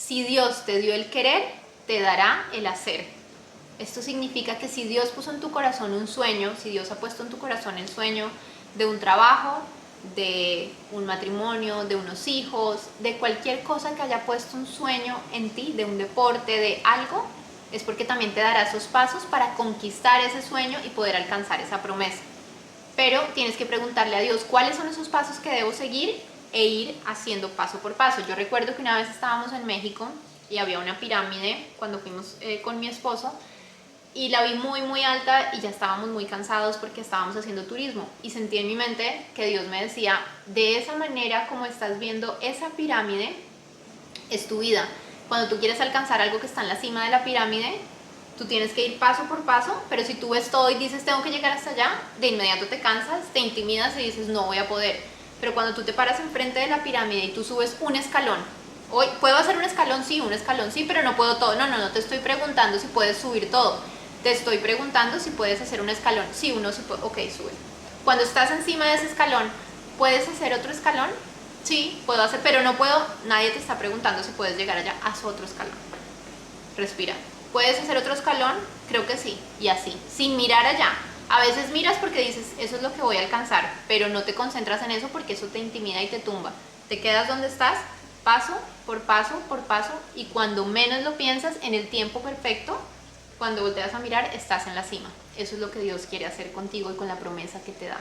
Si Dios te dio el querer, te dará el hacer. Esto significa que si Dios puso en tu corazón un sueño, si Dios ha puesto en tu corazón el sueño de un trabajo, de un matrimonio, de unos hijos, de cualquier cosa que haya puesto un sueño en ti, de un deporte, de algo, es porque también te dará esos pasos para conquistar ese sueño y poder alcanzar esa promesa. Pero tienes que preguntarle a Dios cuáles son esos pasos que debo seguir e ir haciendo paso por paso. Yo recuerdo que una vez estábamos en México y había una pirámide cuando fuimos con mi esposo, y la vi muy muy alta y ya estábamos muy cansados porque estábamos haciendo turismo, y sentí en mi mente que Dios me decía: de esa manera como estás viendo esa pirámide es tu vida. Cuando tú quieres alcanzar algo que está en la cima de la pirámide, tú tienes que ir paso por paso, pero si tú ves todo y dices tengo que llegar hasta allá, de inmediato te cansas, te intimidas y dices no voy a poder. Pero cuando tú te paras enfrente de la pirámide y tú subes un escalón, hoy puedo hacer un escalón sí, pero no puedo todo. No te estoy preguntando si puedes subir todo, te estoy preguntando si puedes hacer un escalón. Sí, uno sí puede, ok, sube. Cuando estás encima de ese escalón, ¿puedes hacer otro escalón? Sí, puedo hacer, pero no puedo. Nadie te está preguntando si puedes llegar allá, haz otro escalón. Respira. ¿Puedes hacer otro escalón? Creo que sí, y así, sin mirar allá. A veces miras porque dices, eso es lo que voy a alcanzar, pero no te concentras en eso porque eso te intimida y te tumba. Te quedas donde estás, paso por paso por paso, y cuando menos lo piensas, en el tiempo perfecto, cuando volteas a mirar, estás en la cima. Eso es lo que Dios quiere hacer contigo y con la promesa que te da.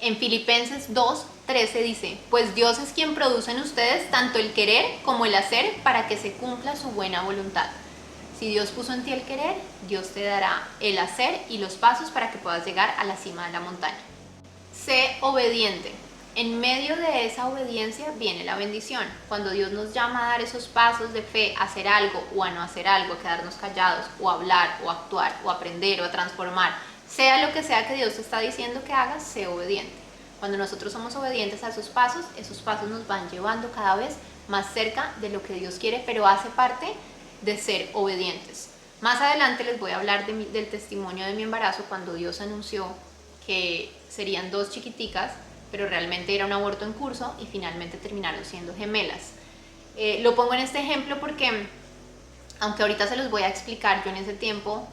En Filipenses 2:13 dice: pues Dios es quien produce en ustedes tanto el querer como el hacer para que se cumpla su buena voluntad. Si Dios puso en ti el querer, Dios te dará el hacer y los pasos para que puedas llegar a la cima de la montaña. Sé obediente. En medio de esa obediencia viene la bendición. Cuando Dios nos llama a dar esos pasos de fe, a hacer algo o a no hacer algo, a quedarnos callados o a hablar o a actuar o a aprender o a transformar, sea lo que sea que Dios te está diciendo que hagas, sé obediente. Cuando nosotros somos obedientes a esos pasos nos van llevando cada vez más cerca de lo que Dios quiere, pero hace parte de ser obedientes. Más adelante les voy a hablar del testimonio de mi embarazo, cuando Dios anunció que serían 2 chiquiticas, pero realmente era un aborto en curso y finalmente terminaron siendo gemelas. Lo pongo en este ejemplo porque, aunque ahorita se los voy a explicar, yo en ese tiempo,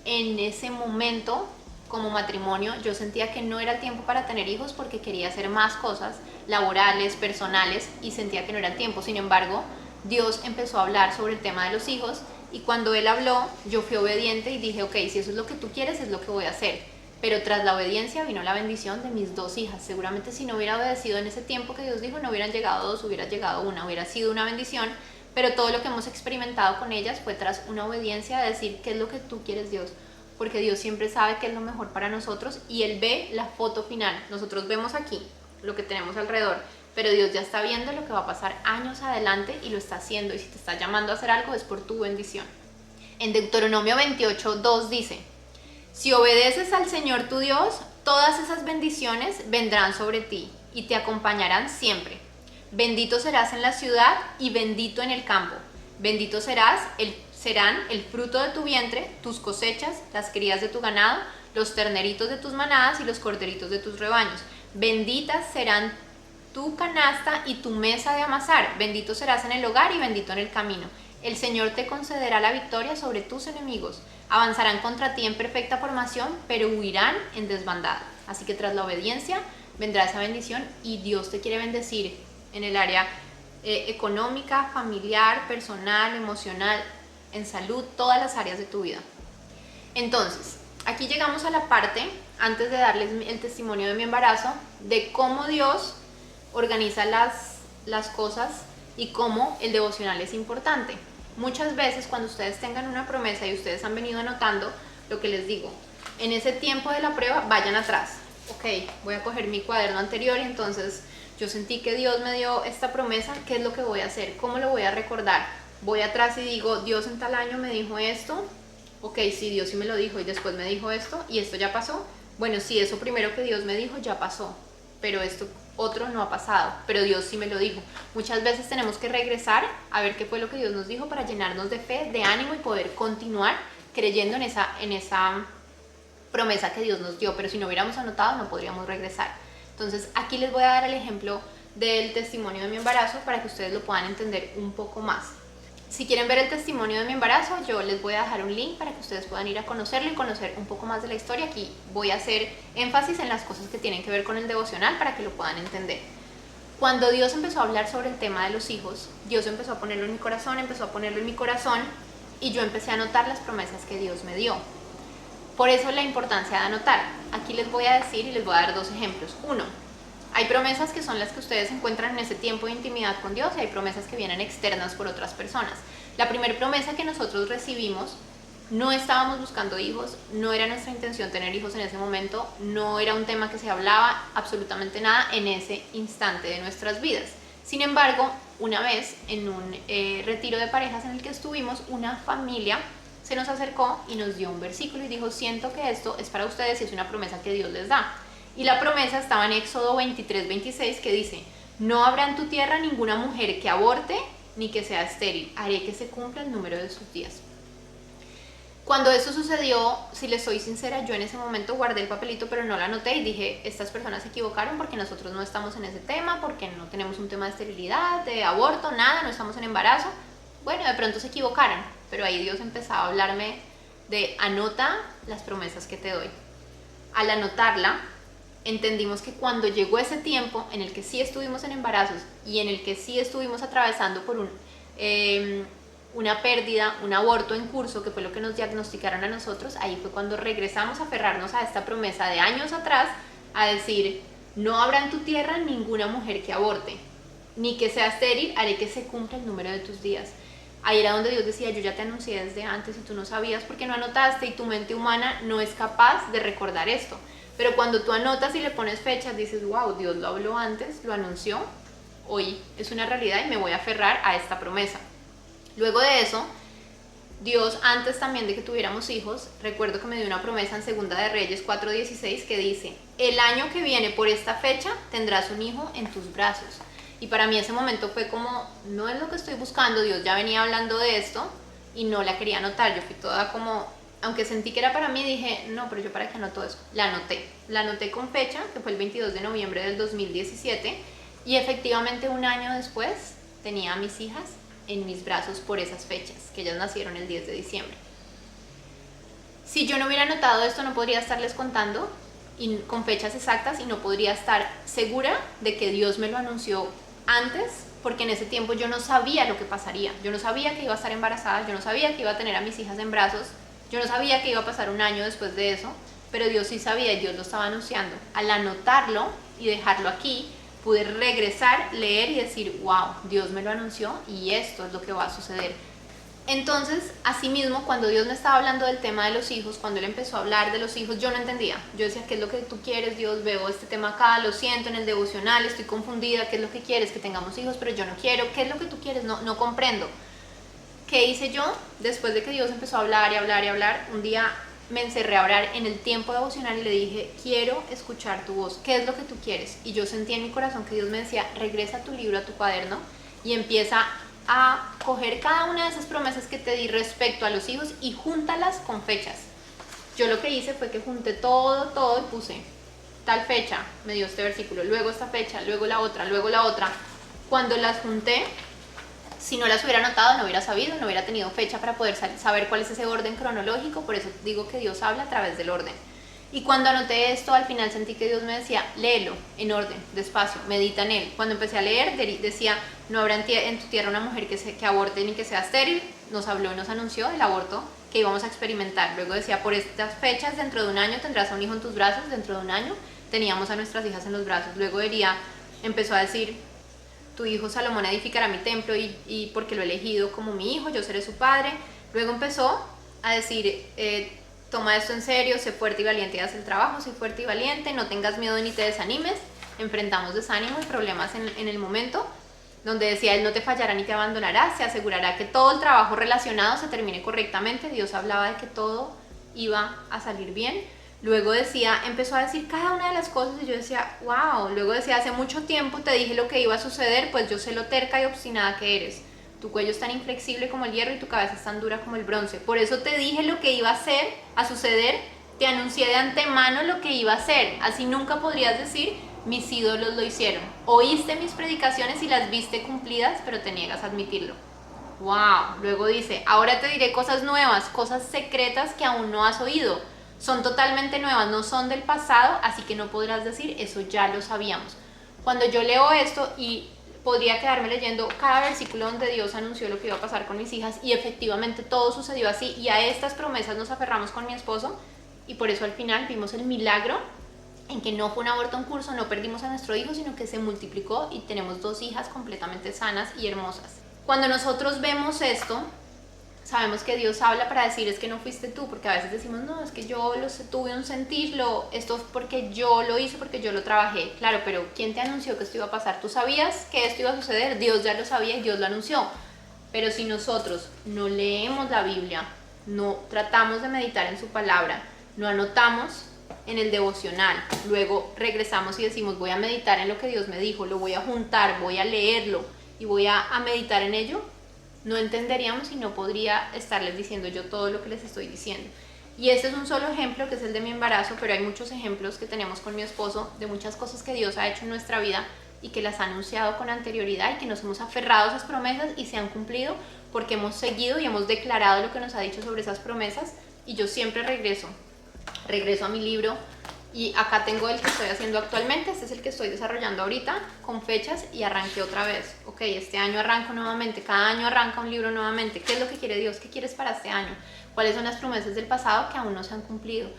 en ese momento, como matrimonio, yo sentía que no era el tiempo para tener hijos porque quería hacer más cosas laborales, personales, y sentía que no era el tiempo. Sin embargo, Dios empezó a hablar sobre el tema de los hijos, y cuando Él habló, yo fui obediente y dije, ok, si eso es lo que tú quieres, es lo que voy a hacer. Pero tras la obediencia vino la bendición de mis 2 hijas. Seguramente si no hubiera obedecido en ese tiempo que Dios dijo, no hubieran llegado 2, hubiera llegado 1, hubiera sido una bendición. Pero todo lo que hemos experimentado con ellas fue tras una obediencia de decir, ¿qué es lo que tú quieres, Dios? Porque Dios siempre sabe qué es lo mejor para nosotros y Él ve la foto final. Nosotros vemos aquí lo que tenemos alrededor, pero Dios ya está viendo lo que va a pasar años adelante y lo está haciendo. Y si te está llamando a hacer algo, es por tu bendición. En Deuteronomio 28:2 dice: si obedeces al Señor tu Dios, todas esas bendiciones vendrán sobre ti y te acompañarán siempre. Bendito serás en la ciudad y bendito en el campo. Bendito serán el fruto de tu vientre, tus cosechas, las crías de tu ganado, los terneritos de tus manadas y los corderitos de tus rebaños. Benditas serán tu canasta y tu mesa de amasar. Bendito serás en el hogar y bendito en el camino. El Señor te concederá la victoria sobre tus enemigos. Avanzarán contra ti en perfecta formación, pero huirán en desbandada. Así que tras la obediencia vendrá esa bendición, y Dios te quiere bendecir en el área económica, familiar, personal, emocional, en salud, todas las áreas de tu vida. Entonces, aquí llegamos a la parte, antes de darles el testimonio de mi embarazo, de cómo Dios organiza las cosas y cómo el devocional es importante. Muchas veces cuando ustedes tengan una promesa y ustedes han venido anotando lo que les digo, en ese tiempo de la prueba vayan atrás. Ok, voy a coger mi cuaderno anterior y entonces yo sentí que Dios me dio esta promesa, ¿qué es lo que voy a hacer? ¿Cómo lo voy a recordar? Voy atrás y digo, Dios en tal año me dijo esto. Ok, sí, Dios sí me lo dijo y después me dijo esto y esto ya pasó. Bueno, sí, eso primero que Dios me dijo ya pasó, pero esto otro no ha pasado, pero Dios sí me lo dijo. Muchas veces tenemos que regresar a ver qué fue lo que Dios nos dijo para llenarnos de fe, de ánimo y poder continuar creyendo en esa promesa que Dios nos dio, pero si no hubiéramos anotado no podríamos regresar. Entonces aquí les voy a dar el ejemplo del testimonio de mi embarazo para que ustedes lo puedan entender un poco más. Si quieren ver el testimonio de mi embarazo, yo les voy a dejar un link para que ustedes puedan ir a conocerlo y conocer un poco más de la historia. Aquí voy a hacer énfasis en las cosas que tienen que ver con el devocional para que lo puedan entender. Cuando Dios empezó a hablar sobre el tema de los hijos, Dios empezó a ponerlo en mi corazón, y yo empecé a anotar las promesas que Dios me dio. Por eso la importancia de anotar. Aquí les voy a decir y les voy a dar dos ejemplos. Uno, hay promesas que son las que ustedes encuentran en ese tiempo de intimidad con Dios y hay promesas que vienen externas por otras personas. La primera promesa que nosotros recibimos, no estábamos buscando hijos, no era nuestra intención tener hijos en ese momento, no era un tema que se hablaba absolutamente nada en ese instante de nuestras vidas. Sin embargo, una vez en un retiro de parejas en el que estuvimos, una familia se nos acercó y nos dio un versículo y dijo: siento que esto es para ustedes y es una promesa que Dios les da. Y la promesa estaba en Éxodo 23:26, que dice: no habrá en tu tierra ninguna mujer que aborte ni que sea estéril, haré que se cumpla el número de sus días. Cuando eso sucedió, si les soy sincera, yo en ese momento guardé el papelito pero no lo anoté y dije: estas personas se equivocaron porque nosotros no estamos en ese tema, porque no tenemos un tema de esterilidad, de aborto, nada, no estamos en embarazo. Bueno, de pronto se equivocaron, pero ahí Dios empezaba a hablarme de: anota las promesas que te doy. Al anotarla, entendimos que cuando llegó ese tiempo en el que sí estuvimos en embarazos y en el que sí estuvimos atravesando por una pérdida, un aborto en curso, que fue lo que nos diagnosticaron a nosotros, ahí fue cuando regresamos a aferrarnos a esta promesa de años atrás, a decir: no habrá en tu tierra ninguna mujer que aborte, ni que sea estéril, haré que se cumpla el número de tus días. Ahí era donde Dios decía: yo ya te anuncié desde antes y tú no sabías porque no anotaste, y tu mente humana no es capaz de recordar esto. Pero cuando tú anotas y le pones fechas, dices: wow, Dios lo habló antes, lo anunció, hoy es una realidad y me voy a aferrar a esta promesa. Luego de eso, Dios, antes también de que tuviéramos hijos, recuerdo que me dio una promesa en Segunda de Reyes 4:16 que dice: el año que viene por esta fecha tendrás un hijo en tus brazos. Y para mí ese momento fue como: no es lo que estoy buscando, Dios ya venía hablando de esto y no la quería anotar. Yo fui toda como, aunque sentí que era para mí, dije: no, pero yo para qué anoto eso. La anoté con fecha, que fue el 22 de noviembre del 2017, y efectivamente un año después tenía a mis hijas en mis brazos por esas fechas, que ellas nacieron el 10 de diciembre. Si yo no hubiera anotado esto, no podría estarles contando y con fechas exactas, y no podría estar segura de que Dios me lo anunció antes, porque en ese tiempo yo no sabía lo que pasaría. Yo no sabía que iba a estar embarazada, yo no sabía que iba a tener a mis hijas en brazos, yo no sabía que iba a pasar un año después de eso, pero Dios sí sabía y Dios lo estaba anunciando. Al anotarlo y dejarlo aquí, pude regresar, leer y decir: wow, Dios me lo anunció y esto es lo que va a suceder. Entonces, asimismo, cuando Dios me estaba hablando del tema de los hijos, cuando Él empezó a hablar de los hijos, yo no entendía. Yo decía: ¿qué es lo que tú quieres, Dios? Veo este tema acá, lo siento en el devocional, estoy confundida. ¿Qué es lo que quieres? Que tengamos hijos, pero yo no quiero. ¿Qué es lo que tú quieres? No comprendo. ¿Qué hice yo? Después de que Dios empezó a hablar y hablar y hablar, un día me encerré a orar en el tiempo devocional y le dije: quiero escuchar tu voz, ¿qué es lo que tú quieres? Y yo sentí en mi corazón que Dios me decía: regresa tu libro a tu cuaderno y empieza a coger cada una de esas promesas que te di respecto a los hijos y júntalas con fechas. Yo lo que hice fue que junté todo y puse tal fecha, me dio este versículo, luego esta fecha, luego la otra, luego la otra. Cuando las junté, si no las hubiera anotado, no hubiera sabido, no hubiera tenido fecha para poder saber cuál es ese orden cronológico. Por eso digo que Dios habla a través del orden. Y cuando anoté esto, al final sentí que Dios me decía: léelo en orden, despacio, medita en él. Cuando empecé a leer, decía: no habrá en tu tierra una mujer que aborte ni que sea estéril. Nos habló y nos anunció el aborto que íbamos a experimentar. Luego decía: por estas fechas, dentro de un año tendrás a un hijo en tus brazos. Dentro de un año teníamos a nuestras hijas en los brazos. Luego empezó a decir: tu hijo Salomón edificará mi templo y porque lo he elegido como mi hijo, yo seré su padre. Luego empezó a decir: toma esto en serio, sé fuerte y valiente y haz el trabajo, sé fuerte y valiente, no tengas miedo ni te desanimes. Enfrentamos desánimo y problemas en el momento, donde decía: Él no te fallará ni te abandonará, se asegurará que todo el trabajo relacionado se termine correctamente. Dios hablaba de que todo iba a salir bien. Luego empezó a decir cada una de las cosas y yo decía: wow. Luego decía: hace mucho tiempo te dije lo que iba a suceder, pues yo sé lo terca y obstinada que eres. Tu cuello es tan inflexible como el hierro y tu cabeza es tan dura como el bronce. Por eso te dije lo que iba a suceder, te anuncié de antemano lo que iba a hacer. Así nunca podrías decir: mis ídolos lo hicieron. Oíste mis predicaciones y las viste cumplidas, pero te niegas a admitirlo. Wow. Luego dice, ahora te diré cosas nuevas, cosas secretas que aún no has oído. Son totalmente nuevas, no son del pasado, así que no podrás decir, eso ya lo sabíamos. Cuando yo leo esto y podría quedarme leyendo cada versículo donde Dios anunció lo que iba a pasar con mis hijas y efectivamente todo sucedió así y a estas promesas nos aferramos con mi esposo y por eso al final vimos el milagro en que no fue un aborto en curso, no perdimos a nuestro hijo, sino que se multiplicó y tenemos 2 hijas completamente sanas y hermosas. Cuando nosotros vemos esto, sabemos que Dios habla para decir es que no fuiste tú, porque a veces decimos, no, es que yo tuve un sentirlo, esto es porque yo lo hice, porque yo lo trabajé. Claro, pero ¿quién te anunció que esto iba a pasar? ¿Tú sabías que esto iba a suceder? Dios ya lo sabía y Dios lo anunció. Pero si nosotros no leemos la Biblia, no tratamos de meditar en su palabra, no anotamos en el devocional, luego regresamos y decimos voy a meditar en lo que Dios me dijo, lo voy a juntar, voy a leerlo y voy a meditar en ello, no entenderíamos y no podría estarles diciendo yo todo lo que les estoy diciendo. Y este es un solo ejemplo que es el de mi embarazo, pero hay muchos ejemplos que tenemos con mi esposo de muchas cosas que Dios ha hecho en nuestra vida y que las ha anunciado con anterioridad y que nos hemos aferrado a esas promesas y se han cumplido porque hemos seguido y hemos declarado lo que nos ha dicho sobre esas promesas. Y yo siempre regreso a mi libro y acá tengo el que estoy haciendo actualmente, este es el que estoy desarrollando ahorita con fechas y arranqué otra vez. Ok, este año arranco nuevamente, cada año arranca un libro nuevamente. ¿Qué es lo que quiere Dios? ¿Qué quieres para este año? ¿Cuáles son las promesas del pasado que aún no se han cumplido?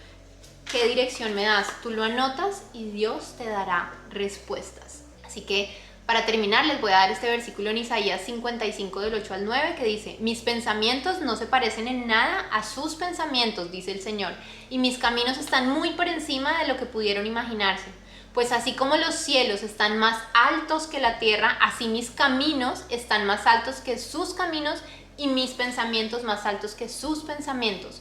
¿Qué dirección me das? Tú lo anotas y Dios te dará respuestas. Así que para terminar les voy a dar este versículo en Isaías 55 del 8 al 9 que dice, mis pensamientos no se parecen en nada a sus pensamientos, dice el Señor, y mis caminos están muy por encima de lo que pudieron imaginarse. Pues así como los cielos están más altos que la tierra, así mis caminos están más altos que sus caminos y mis pensamientos más altos que sus pensamientos.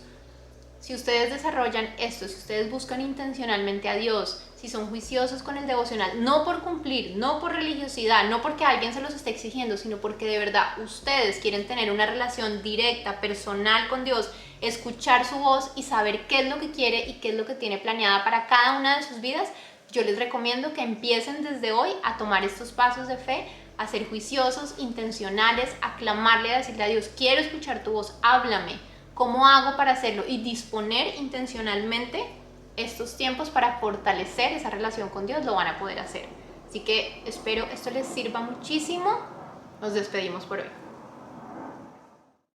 Si ustedes desarrollan esto, si ustedes buscan intencionalmente a Dios, si son juiciosos con el devocional, no por cumplir, no por religiosidad, no porque alguien se los esté exigiendo, sino porque de verdad ustedes quieren tener una relación directa, personal con Dios, escuchar su voz y saber qué es lo que quiere y qué es lo que tiene planeada para cada una de sus vidas, yo les recomiendo que empiecen desde hoy a tomar estos pasos de fe, a ser juiciosos, intencionales, a clamarle, a decirle a Dios, quiero escuchar tu voz, háblame. ¿Cómo hago para hacerlo? Y disponer intencionalmente estos tiempos para fortalecer esa relación con Dios, lo van a poder hacer. Así que espero esto les sirva muchísimo. Nos despedimos por hoy.